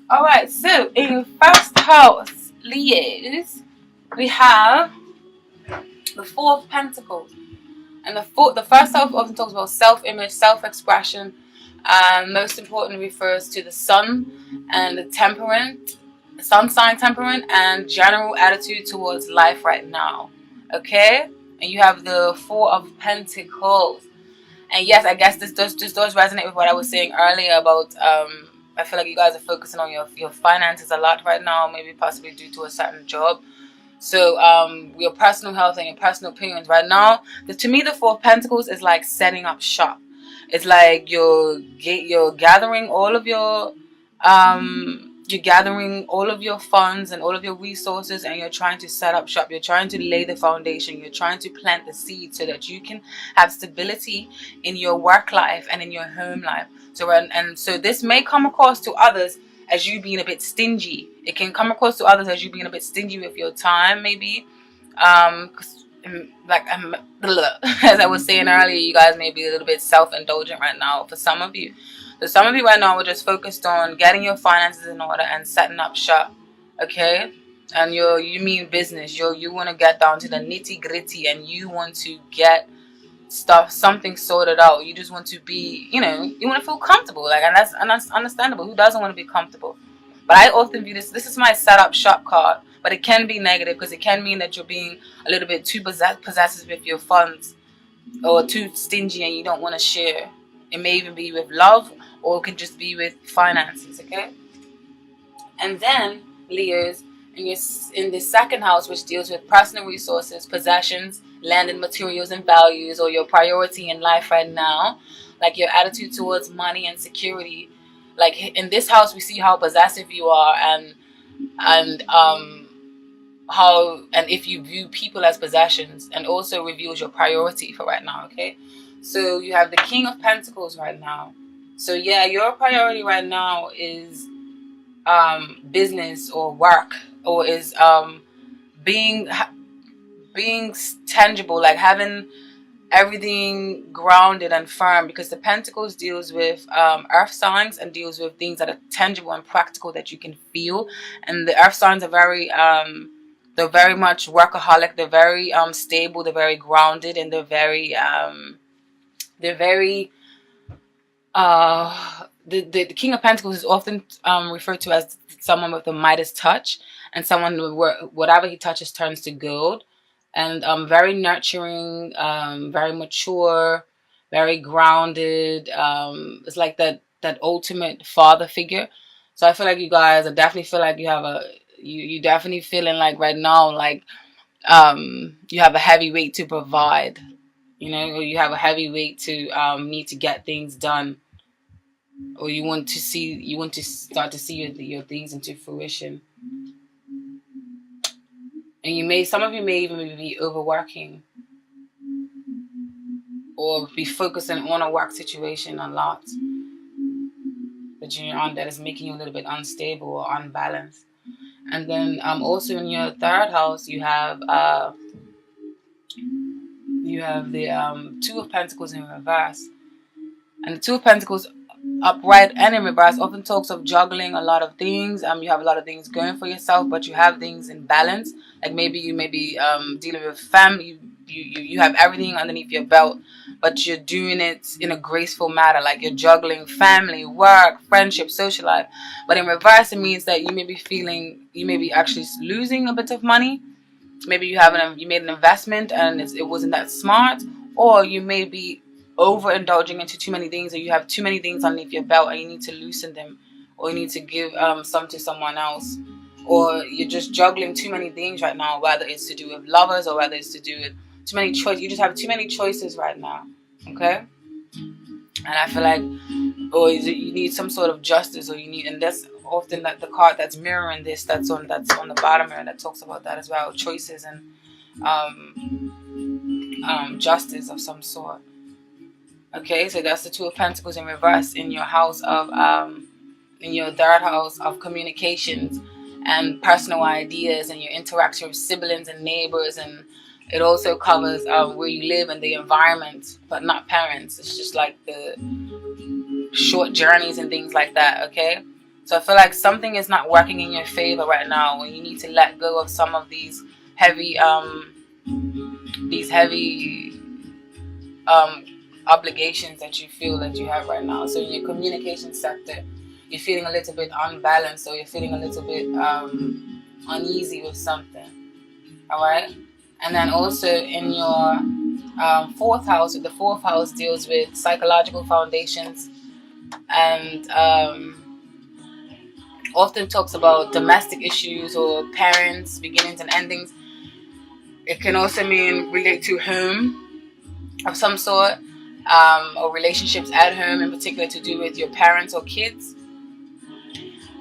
Alright, so in your first house, Leos, we have the Four of Pentacles. And the first house often talks about self-image, self-expression. Most importantly, refers to the sun and the temperament, sun sign temperament, and general attitude towards life right now. Okay? And you have the Four of Pentacles. And yes, I guess this does resonate with what I was saying earlier about I feel like you guys are focusing on your finances a lot right now, maybe possibly due to a certain job. So your personal health and your personal opinions right now. To me, the Four of Pentacles is like setting up shop. It's like you're gathering all of your funds and all of your resources, and you're trying to set up shop. You're trying to lay the foundation. You're trying to plant the seed so that you can have stability in your work life and in your home life. So this may come across to others as you being a bit stingy. It can come across to others as you being a bit stingy with your time, maybe. As I was saying earlier, you guys may be a little bit self-indulgent right now for some of you. So some of you right now are just focused on getting your finances in order and setting up shop, okay? And you mean business. You want to get down to the nitty-gritty, and you want to get something sorted out. You just want to be, you want to feel comfortable, like, and that's understandable. Who doesn't want to be comfortable? But I often view this is my setup shop card, but it can be negative because it can mean that you're being a little bit too possessive with your funds, or too stingy and you don't want to share. It may even be with love, or it can just be with finances, okay? And then Leos, in the second house, which deals with personal resources, possessions, land and materials and values, or your priority in life right now, like your attitude towards money and security. Like in this house, we see how possessive you are, and how, and if you view people as possessions, and also reveals your priority for right now, okay? So you have the King of Pentacles right now. So yeah, your priority right now is business or work, or is being tangible, like having everything grounded and firm, because the Pentacles deals with earth signs and deals with things that are tangible and practical that you can feel. And the earth signs are they're very much workaholic. They're very stable. They're very grounded, and they're very the King of Pentacles is often referred to as someone with the Midas touch, and someone where whatever he touches turns to gold. And very nurturing, very mature, very grounded. It's like that ultimate father figure. So I feel like you guys, I definitely feel like you have you definitely feeling like right now, like you have a heavy weight to provide, or you have a heavy weight to need to get things done, or you want to start to see your things into fruition. And some of you may even be overworking, or be focusing on a work situation a lot that you're on, that is making you a little bit unstable or unbalanced. And then also in your third house, you have the Two of Pentacles in reverse. And the Two of Pentacles upright and in reverse often talks of juggling a lot of things. You have a lot of things going for yourself, but you have things in balance. Like maybe you may be dealing with family. You have everything underneath your belt, but you're doing it in a graceful manner. Like you're juggling family, work, friendship, social life. But in reverse, it means that you may be actually losing a bit of money. Maybe you made an investment and it wasn't that smart, or you may be overindulging into too many things, or you have too many things underneath your belt and you need to loosen them, or you need to give some to someone else, or you're just juggling too many things right now, whether it's to do with lovers or whether it's to do with too many choices. You just have too many choices right now, okay? And I feel like, or you need some sort of justice, or and that's often that the card that's mirroring this, that's on the bottom here, that talks about that as well, choices and justice of some sort. Okay, so that's the Two of Pentacles in reverse in your house of in your third house of communications and personal ideas, and your interaction with siblings and neighbors. And it also covers where you live and the environment, but not parents. It's just like the short journeys and things like that, okay? So I feel like something is not working in your favor right now, and you need to let go of some of these heavy um, obligations that you feel that you have right now. So in your communication sector, you're feeling a little bit unbalanced, or you're feeling a little bit uneasy with something. All right. And then also in your fourth house, the fourth house deals with psychological foundations, and often talks about domestic issues or parents, beginnings and endings. It can also mean relate to home of some sort, or relationships at home, in particular to do with your parents or kids.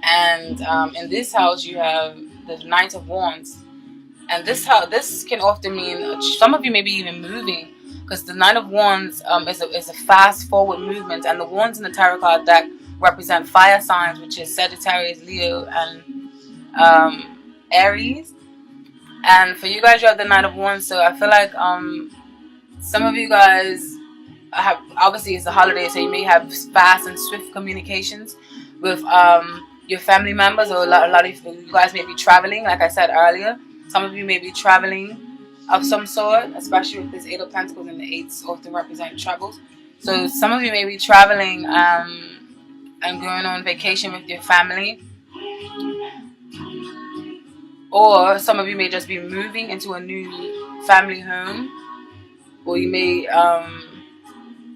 And in this house, you have the Knight of Wands. And this can often mean some of you may be even moving, because the Knight of Wands is a fast forward movement, and the wands in the tarot card deck represent fire signs, which is Sagittarius, Leo, and Aries. And for you guys, you have the Knight of Wands, so I feel like some of you guys have, obviously it's the holiday, so you may have fast and swift communications with your family members, or a lot of you guys may be traveling, like I said earlier. Some of you may be traveling of some sort, especially with this Eight of Pentacles, and the eights often represent travels. So some of you may be traveling and going on vacation with your family. Or some of you may just be moving into a new family home. Or you may,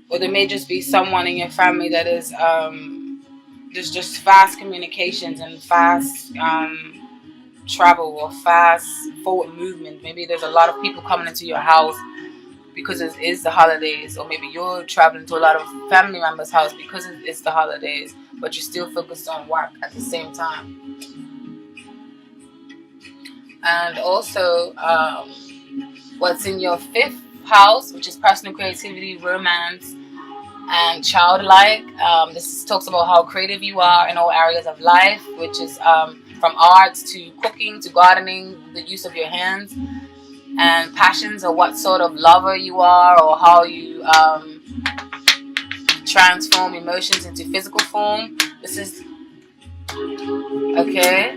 or there may just be someone in your family that is just fast communications and fast travel, or fast forward movement. Maybe there's a lot of people coming into your house because it is the holidays, or maybe you're traveling to a lot of family members' house because it's the holidays, but you're still focused on work at the same time. And also, what's in your fifth house, which is personal creativity, romance, and childlike. This talks about how creative you are in all areas of life, which is from arts to cooking to gardening, the use of your hands, and passions, or what sort of lover you are, or how you transform emotions into physical form. This is okay.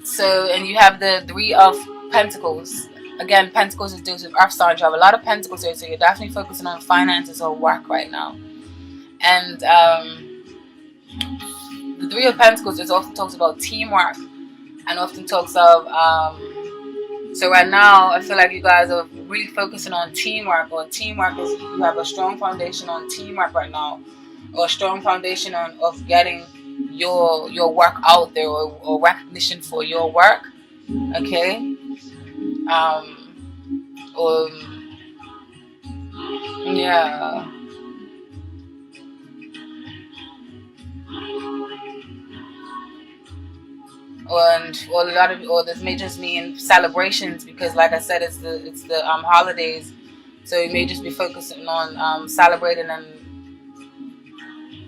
So, and you have the Three of Pentacles. Again, Pentacles is deals with earth signs. You have a lot of Pentacles here, so you're definitely focusing on finances or work right now. And the Three of Pentacles is often talks about teamwork, and often talks of so right now I feel like you guys are really focusing on teamwork, or teamwork is, you have a strong foundation on teamwork right now, or a strong foundation of getting your work out there, or recognition for your work. Okay. Or yeah. Or this may just mean celebrations, because like I said, it's the holidays, so you may just be focusing on celebrating and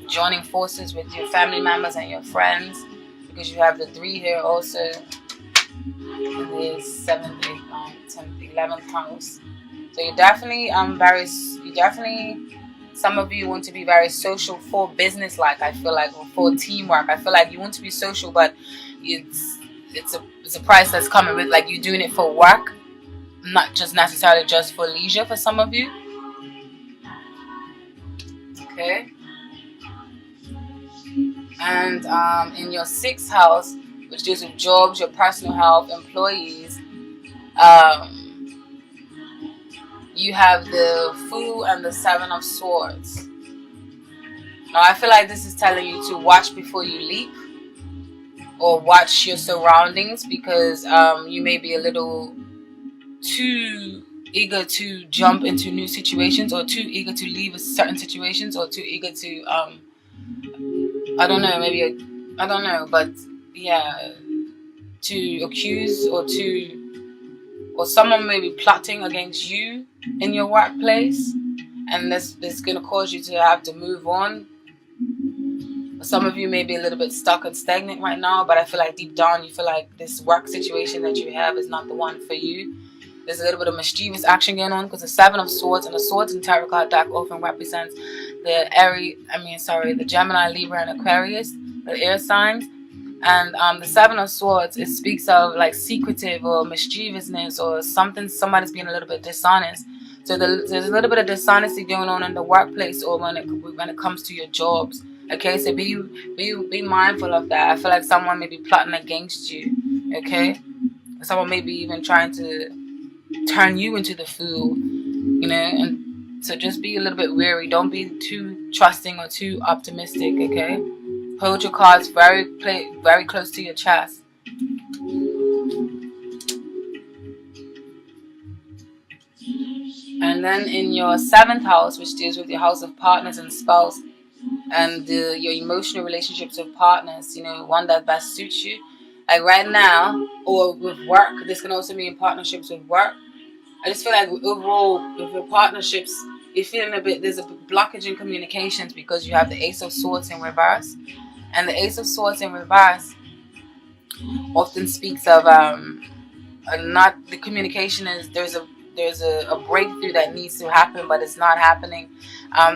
joining forces with your family members and your friends, because you have the 3 here also in the 7th, 8th, 9th, 10th, 11th house. So you're definitely some of you want to be very social for business, like I feel like, or for teamwork. I feel like you want to be social, but it's a price that's coming with, like, you're doing it for work, not just necessarily just for leisure for some of you. Okay. And in your 6th house, which deals with jobs, your personal health, employees, you have the Fool and the 7 of Swords. Now I feel like this is telling you to watch before you leap, or watch your surroundings, because you may be a little too eager to jump into new situations, or too eager to leave certain situations, or too eager to I don't know, but yeah, to accuse, or someone may be plotting against you in your workplace, and this is going to cause you to have to move on. Some of you may be a little bit stuck and stagnant right now, but I feel like deep down you feel like this work situation that you have is not the one for you. There's a little bit of mischievous action going on, because the 7 of Swords and the Swords in Tarot card deck often represents the Gemini, Libra, and Aquarius, the air signs. And the Seven of Swords, it speaks of like secretive or mischievousness or something. Somebody's being a little bit dishonest. So there's a little bit of dishonesty going on in the workplace or when it comes to your jobs. Okay, so be mindful of that. I feel like someone may be plotting against you. Okay, someone may be even trying to turn you into the fool. And so just be a little bit wary. Don't be too trusting or too optimistic. Okay. Hold your cards very close to your chest. And then in your 7th house, which deals with your house of partners and spouse, and your emotional relationships with partners, one that best suits you. Like right now, or with work, this can also be in partnerships with work. I just feel like overall, with your partnerships, you're feeling there's a blockage in communications because you have the Ace of Swords in reverse. And the Ace of Swords in reverse often speaks of not the communication is there's a breakthrough that needs to happen, but it's not happening.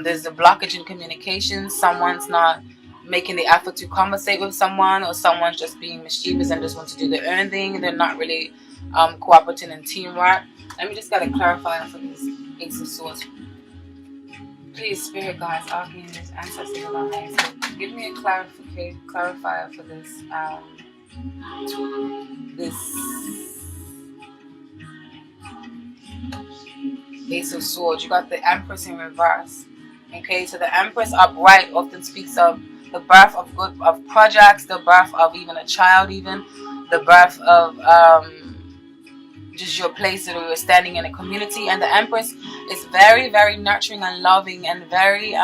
There's a blockage in communication. Someone's not making the effort to conversate with someone, or someone's just being mischievous and just want to do their own thing. They're not really cooperating in teamwork. Let me just get a clarifier for this Ace of Swords. Please, Spirit Guides, Archangels, Ancestors of our highest good, give me a clarifier for this. This Ace of Swords. You got the Empress in reverse. Okay, so the Empress upright often speaks of the birth of projects, the birth of even a child, even the birth of just your place that you're standing in a community. And the Empress is very, very nurturing and loving, and very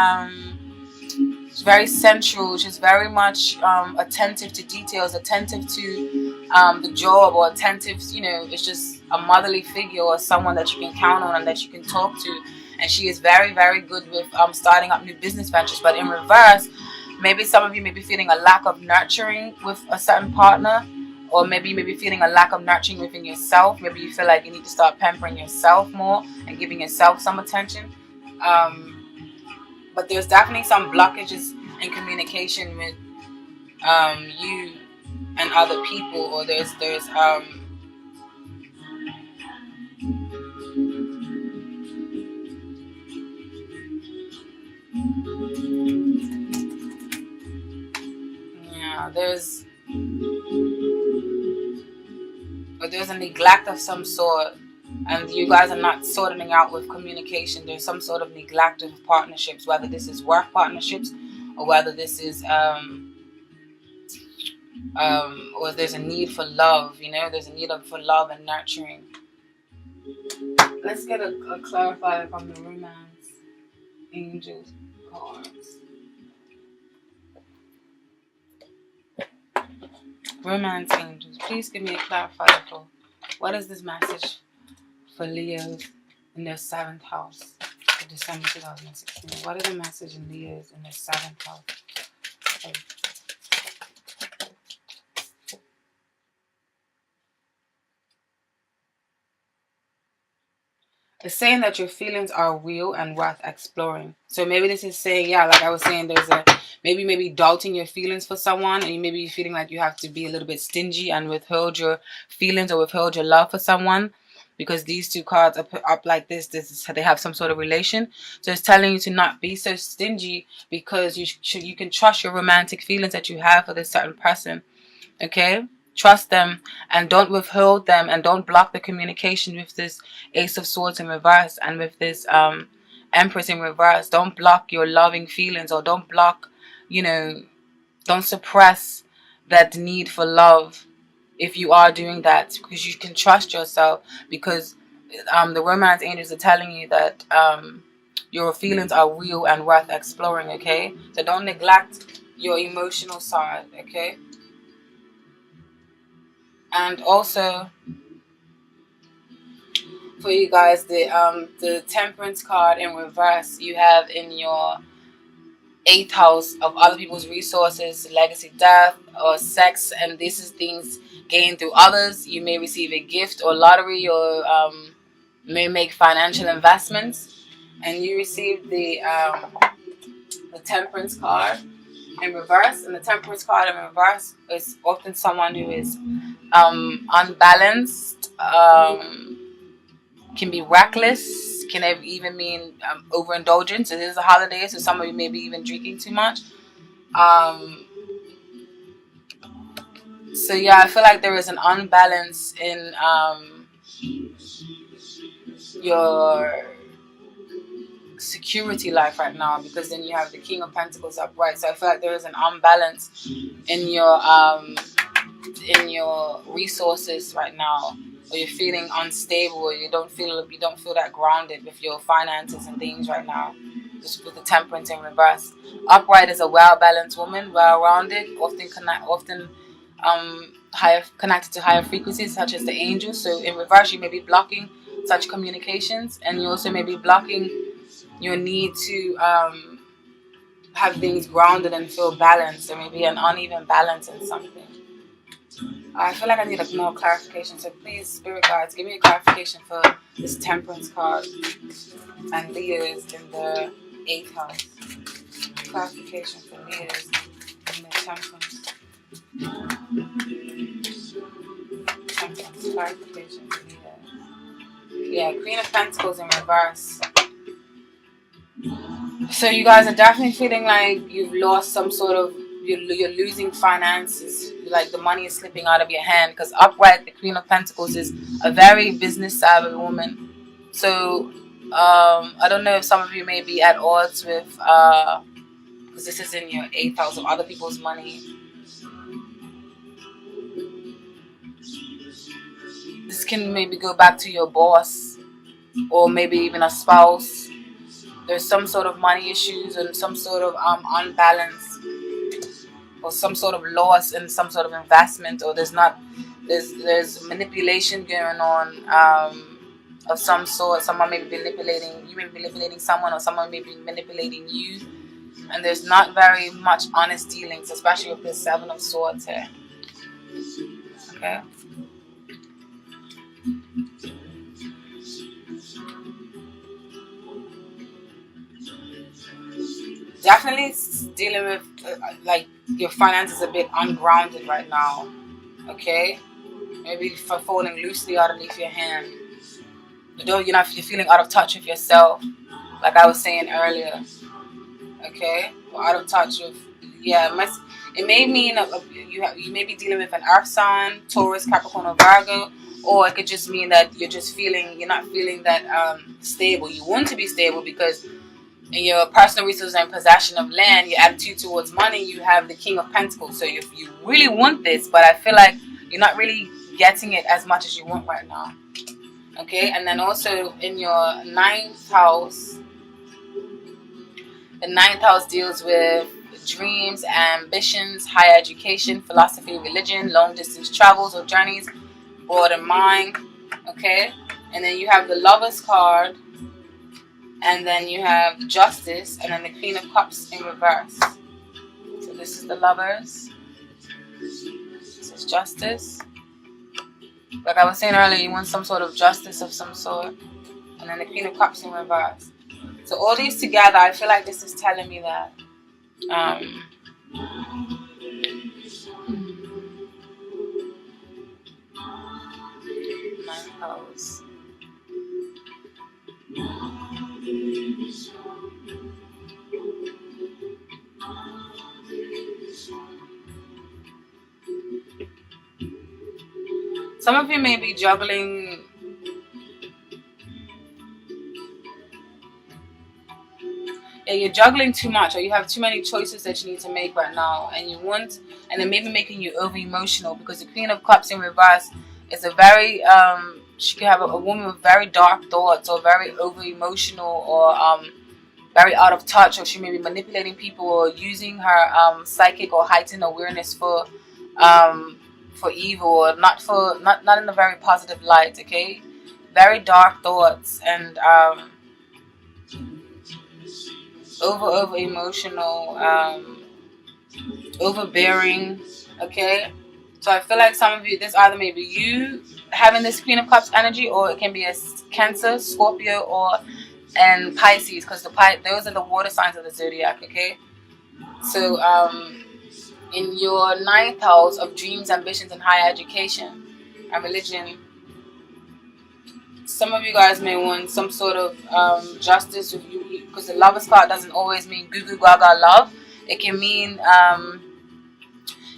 sensual. She's very much attentive to details, attentive to the job, or attentive, it's just a motherly figure or someone that you can count on and that you can talk to. And she is very, very good with starting up new business ventures. But in reverse, maybe some of you may be feeling a lack of nurturing with a certain partner, or maybe you may be feeling a lack of nurturing within yourself. Maybe you feel like you need to start pampering yourself more and giving yourself some attention. But there's definitely some blockages in communication with you and other people, or there's there's a neglect of some sort, and you guys are not sorting out with communication. There's some sort of neglect of partnerships, whether this is work partnerships or whether this is or there's a need for love. There's a need for love and nurturing. Let's get a clarifier from the Romance Angels cards. Romance Angels, please give me a clarifier for what is this message for Leos in their 7th house for December 2016. What is the message in Leos in their 7th house? It's saying that your feelings are real and worth exploring. So maybe this is saying, like I was saying, there's maybe doubting your feelings for someone, and maybe you're feeling like you have to be a little bit stingy and withhold your feelings or withhold your love for someone, because these two cards are put up like this. They have some sort of relation. So it's telling you to not be so stingy, because you can trust your romantic feelings that you have for this certain person. Okay? Trust them and don't withhold them, and don't block the communication with this Ace of Swords in reverse and with this Empress in reverse. Don't block your loving feelings, or don't block, don't suppress that need for love if you are doing that, because you can trust yourself, because the Romance Angels are telling you that your feelings are real and worth exploring. Okay, so don't neglect your emotional side. Okay. And also, for you guys, the Temperance card in reverse, you have in your 8th house of other people's resources, legacy, death, or sex, and this is things gained through others. You may receive a gift or lottery, or may make financial investments, and you receive the the Temperance card in reverse. And the Temperance card in reverse is often someone who is unbalanced, can be reckless, can even mean overindulgence. It is a holiday, so some of you may be even drinking too much. So yeah, I feel like there is an unbalance in your security life right now, because then you have the King of Pentacles upright. So I feel like there is an unbalance in your resources right now, or you're feeling unstable, or you don't feel that grounded with your finances and things right now. Just with the Temperance in reverse. Upright is a well-balanced woman, well-rounded, often higher, connected to higher frequencies such as the angels. So in reverse, you may be blocking such communications, and you also may be blocking your need to have things grounded and feel balanced. There may be an uneven balance in something. I feel like I need more clarification, so please, Spirit Guides, give me a clarification for this Temperance card and Leo's in the 8th house. Clarification for Leo's in the Temperance. Clarification for Leo. Yeah, Queen of Pentacles in reverse. So you guys are definitely feeling like you've lost some sort of, you're losing finances, like the money is slipping out of your hand, because upright, the Queen of Pentacles is a very business savvy woman. So I don't know if some of you may be at odds with, because this is in your 8th house, of other people's money. This can maybe go back to your boss, or maybe even a spouse. There's some sort of money issues and some sort of unbalance, or some sort of loss in some sort of investment, or there's manipulation going on of some sort. Someone may be manipulating someone, or someone may be manipulating you, and there's not very much honest dealings, especially with this 7 of Swords here. Okay. Definitely dealing with like your finances a bit ungrounded right now. Okay, maybe for falling loosely underneath your hand. You're feeling out of touch with yourself, like I was saying earlier. Okay, or out of touch with, it may mean you may be dealing with an earth sign, Taurus, Capricorn, or Virgo, or it could just mean that you're not feeling that stable. You want to be stable because in your personal resources and possession of land, your attitude towards money, you have the King of Pentacles. So you really want this, but I feel like you're not really getting it as much as you want right now. Okay, and then also in your 9th house, the 9th house deals with dreams, ambitions, higher education, philosophy, religion, long distance travels or journeys, broader mind. Okay, and then you have the Lovers card, and then you have Justice, and then the Queen of Cups in reverse. So this is the Lovers. This is Justice. Like I was saying earlier, you want some sort of justice of some sort. And then the Queen of Cups in reverse. So all these together, I feel like this is telling me that my house. Some of you may be juggling you're juggling too much, or you have too many choices that you need to make right now, and it may be making you over emotional, because the Queen of Cups in reverse is a very she can have a woman with very dark thoughts, or very over emotional, or very out of touch, or she may be manipulating people, or using her psychic or heightened awareness for evil, or not in a very positive light. Okay, very dark thoughts, and over emotional, overbearing. Okay, so I feel like some of you, this either may be you having this Queen of Cups energy, or it can be a Cancer, Scorpio, and Pisces, because those are the water signs of the zodiac. Okay, So in your ninth house of dreams, ambitions, and higher education and religion, some of you guys may want some sort of justice with you, because the Lover's card doesn't always mean goo goo gaga love. It can mean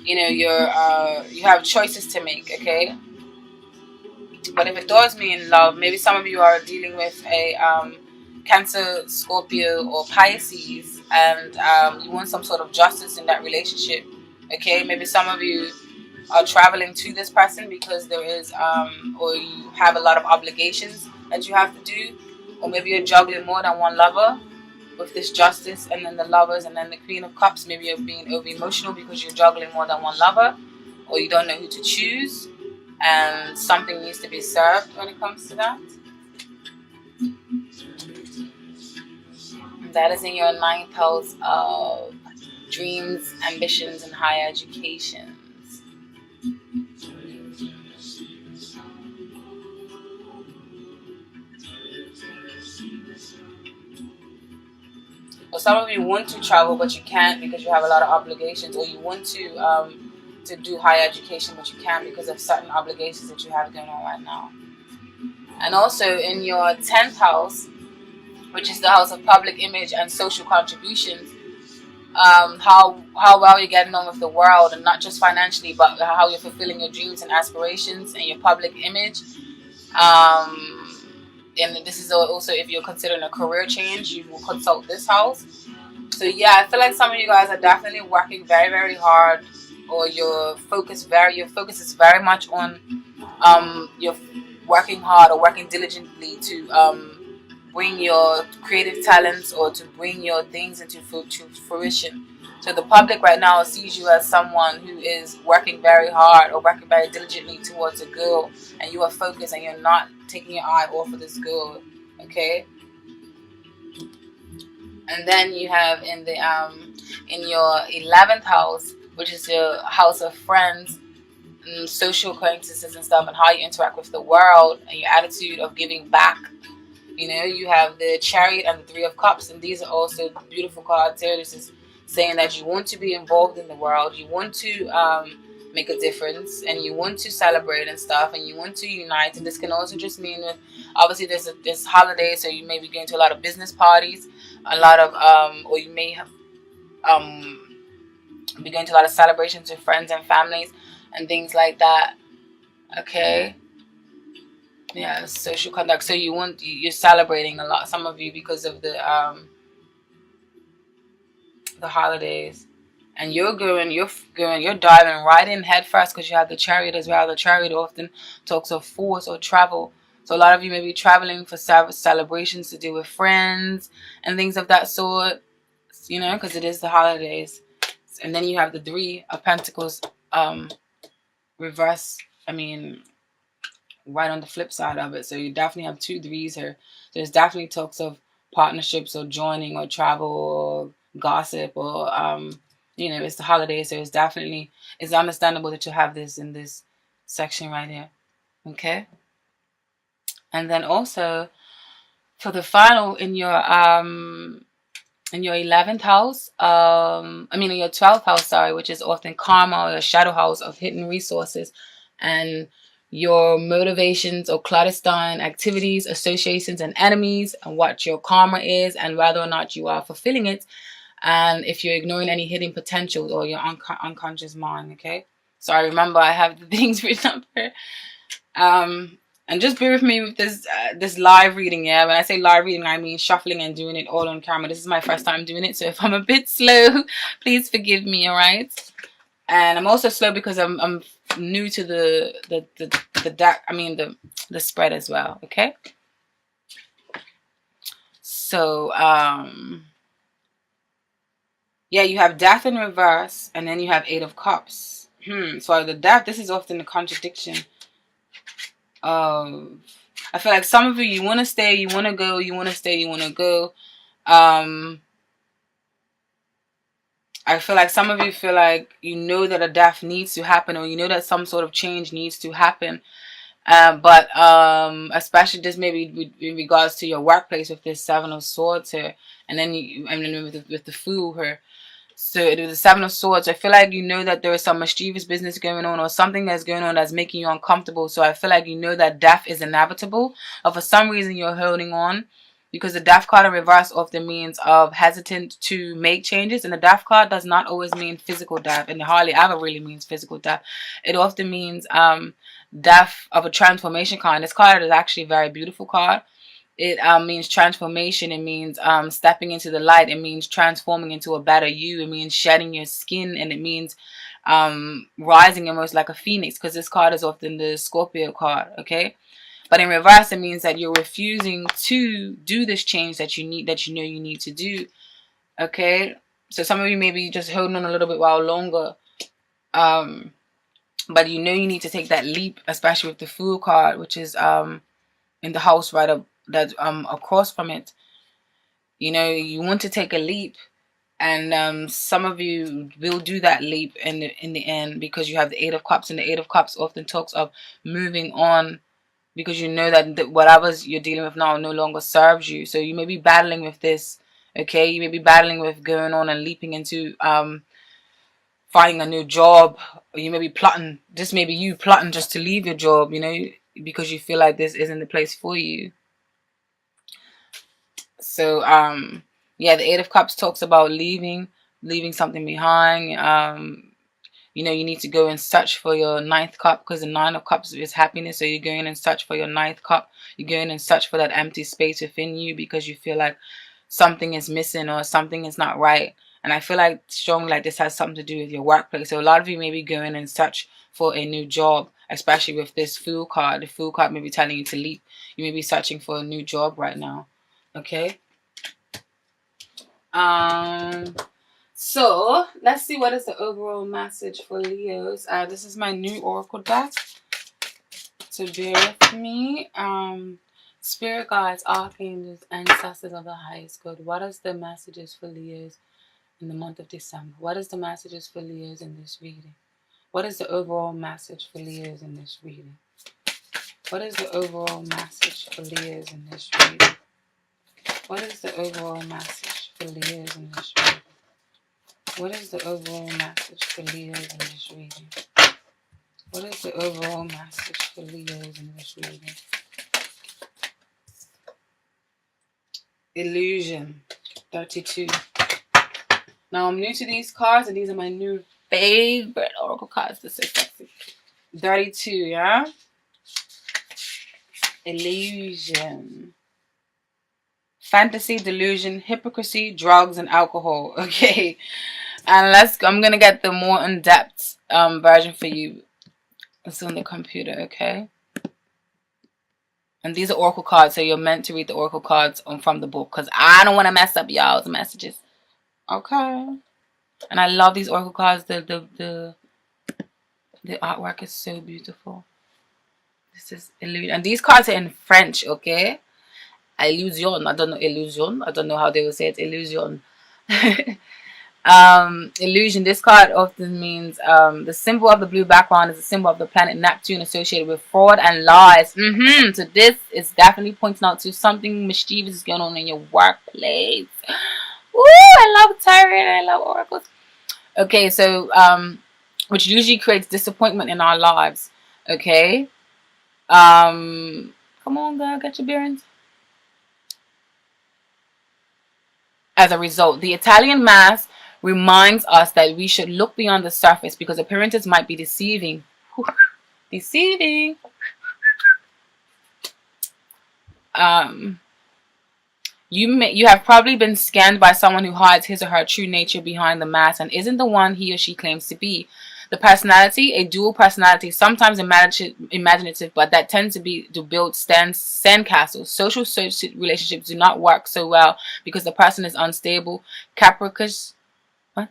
you have choices to make, okay? But if it does mean love, maybe some of you are dealing with a Cancer, Scorpio, or Pisces, and you want some sort of justice in that relationship. Okay, maybe some of you are traveling to this person because there is, or you have a lot of obligations that you have to do, or maybe you're juggling more than one lover with this justice, and then the lovers, and then the Queen of Cups. Maybe you're being over emotional because you're juggling more than one lover, or you don't know who to choose, and something needs to be served when it comes to that. That is in your ninth house of dreams, ambitions, and higher educations. Or some of you want to travel but you can't because you have a lot of obligations, or you want to do higher education but you can't because of certain obligations that you have going on right now. And also in your 10th house, which is the house of public image and social contributions, how well you're getting on with the world, and not just financially, but how you're fulfilling your dreams and aspirations and your public image. And this is also if you're considering a career change, you will consult this house. So yeah, I feel like some of you guys are definitely working very, very hard, or your focus is very much on you're working hard or working diligently to bring your creative talents or to bring your things into fruition. So the public right now sees you as someone who is working very hard or working very diligently towards a goal, and you are focused and you're not taking your eye off of this goal. Okay. And then you have in your 11th house, which is your house of friends, and social acquaintances and stuff, and how you interact with the world and your attitude of giving back. You have the Chariot and the Three of Cups, and these are also beautiful cards here. This is saying that you want to be involved in the world, you want to make a difference, and you want to celebrate and stuff, and you want to unite. And this can also just mean that obviously there's holidays, so you may be going to a lot of business parties, a lot of or you may have be going to a lot of celebrations with friends and families and things like that. Okay. Yeah, social conduct. So you're celebrating a lot, some of you, because of the holidays, and you're diving right in head first because you have the Chariot as well. The Chariot often talks of force or travel. So a lot of you may be traveling for celebrations to do with friends and things of that sort, because it is the holidays. And then you have the Three of Pentacles reverse. I mean, right on the flip side of it. So you definitely have two threes here. There's definitely talks of partnerships or joining or travel or gossip or it's the holidays, so it's understandable that you have this in this section right here. Okay. And then also for the final in your 11th house, in your 12th house, sorry, which is often karma, or your shadow house of hidden resources, and your motivations or clandestine activities, associations, and enemies, and what your karma is, and whether or not you are fulfilling it, and if you're ignoring any hidden potential or your unconscious mind. Okay, so I remember I have the things written up here. And just bear with me with this live reading. Yeah, when I say live reading, I mean shuffling and doing it all on camera. This is my first time doing it, so if I'm a bit slow, please forgive me. All right. And I'm also slow because I'm new to the spread as well. Okay. So yeah, you have Death in reverse, and then you have Eight of Cups. So the Death, this is often a contradiction. I feel like some of you want to stay, you want to go, you want to stay, you want to go. I feel like some of you feel like that a death needs to happen, or that some sort of change needs to happen. But especially just maybe in regards to your workplace with this Seven of Swords here, and then with the Fool here. So it was the Seven of Swords. I feel like you know that there is some mischievous business going on, or something that's going on that's making you uncomfortable. So I feel like you know that death is inevitable, or for some reason you're holding on, because the death card in reverse often means of hesitant to make changes, and the death card does not always mean physical death, and it hardly ever really means physical death. It often means death of a transformation card. This card is actually a very beautiful card. It means transformation. It means stepping into the light. It means transforming into a better you. It means shedding your skin, and it means rising almost like a phoenix, because this card is often the Scorpio card. Okay, but in reverse, it means that you're refusing to do this change that you need, that you know you need to do. Okay, so some of you may be just holding on a little bit while longer, but you know you need to take that leap, especially with the Fool card, which is in the house right up that across from it. You know, you want to take a leap, and some of you will do that leap in the end, because you have the Eight of Cups, and the Eight of Cups often talks of moving on, because you know that whatever you're dealing with now no longer serves you. So you may be battling with this. Okay, you may be battling with going on and leaping into finding a new job, or you may be plotting. This may be you plotting just to leave your job, you know, because you feel like this isn't the place for you. So yeah, the Eight of Cups talks about leaving something behind. You know, you need to go and search for your ninth cup, because the Nine of Cups is happiness. So you're going and search for your ninth cup. You're going and search for that empty space within you, because you feel like something is missing or something is not right. And I feel like strongly like this has something to do with your workplace. So a lot of you may be going and search for a new job, especially with this Fool card. The Fool card may be telling you to leap. You may be searching for a new job right now. Okay. So let's see what is the overall message for Leos. This is my new oracle deck, so bear with me. Spirit guides, archangels, ancestors of the highest good. What is the messages for Leos in the month of December? What is the messages for Leos in this reading? What is the overall message for Leos in this reading? What is the overall message for Leos in this reading? What is the overall message for Leos in this reading? What is the overall message for Leos in this reading? What is the overall message for Leos in this reading? Illusion, 32. Now I'm new to these cards, and these are my new favorite oracle cards. This is sexy. 32, yeah? Illusion. Fantasy, delusion, hypocrisy, drugs, and alcohol. Okay. And I'm going to get the more in-depth version for you. It's on the computer, okay? And these are oracle cards, so you're meant to read the oracle cards from the book, because I don't want to mess up y'all's messages. Okay. And I love these oracle cards. The artwork is so beautiful. This is illusion. And these cards are in French, okay? Illusion. I don't know illusion. I don't know how they will say it. Illusion. Illusion. This card often means the symbol of the blue background is a symbol of the planet Neptune, associated with fraud and lies. So this is definitely pointing out to something mischievous is going on in your workplace. Ooh, I love tarot and I love oracles. Okay, so which usually creates disappointment in our lives. Okay. Come on, girl, get your bearings. As a result, the Italian Mass reminds us that we should look beyond the surface, because appearances might be deceiving. Deceiving. You have probably been scanned by someone who hides his or her true nature behind the mask and isn't the one he or she claims to be. The personality, a dual personality, sometimes imaginative, but that tends to build sandcastles. Social relationships do not work so well because the person is unstable, capricious, I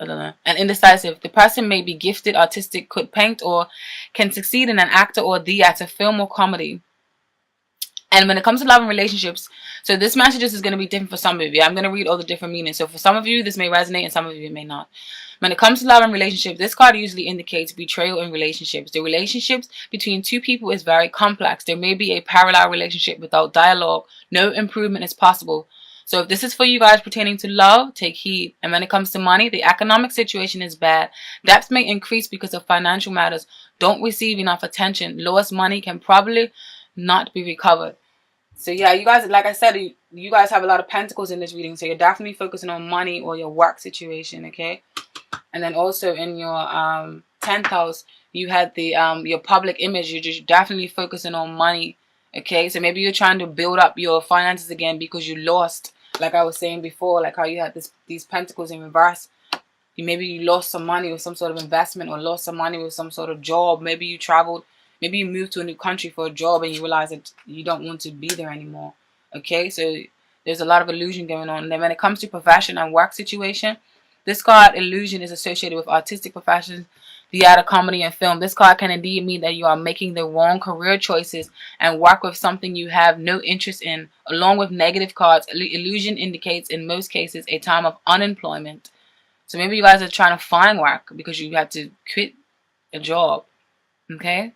don't know, and indecisive. The person may be gifted, artistic, could paint, or can succeed in an actor or theater, film, or comedy. And when it comes to love and relationships, so this message is going to be different for some of you. I'm going to read all the different meanings. So for some of you, this may resonate, and some of you it may not. When it comes to love and relationships, this card usually indicates betrayal in relationships. The relationships between two people is very complex. There may be a parallel relationship without dialogue. No improvement is possible. So if this is for you guys pertaining to love, take heed. And when it comes to money, the economic situation is bad. Debts may increase because of financial matters. Don't receive enough attention. Lost money can probably not be recovered. So yeah, you guys, like I said, you guys have a lot of pentacles in this reading. So you're definitely focusing on money or your work situation, okay? And then also in your 10th house, you had the your public image. You're just definitely focusing on money, okay? So maybe you're trying to build up your finances again because you lost, like I was saying before, like how you had these pentacles in reverse. Maybe you lost some money with some sort of investment, or lost some money with some sort of job. Maybe you traveled, maybe you moved to a new country for a job and you realize that you don't want to be there anymore. Okay, so there's a lot of illusion going on. And then when it comes to profession and work situation, this card, illusion, is associated with artistic professions, theater, comedy, and film. This card can indeed mean that you are making the wrong career choices and work with something you have no interest in. Along with negative cards, illusion indicates in most cases a time of unemployment. So maybe you guys are trying to find work because you had to quit a job, okay?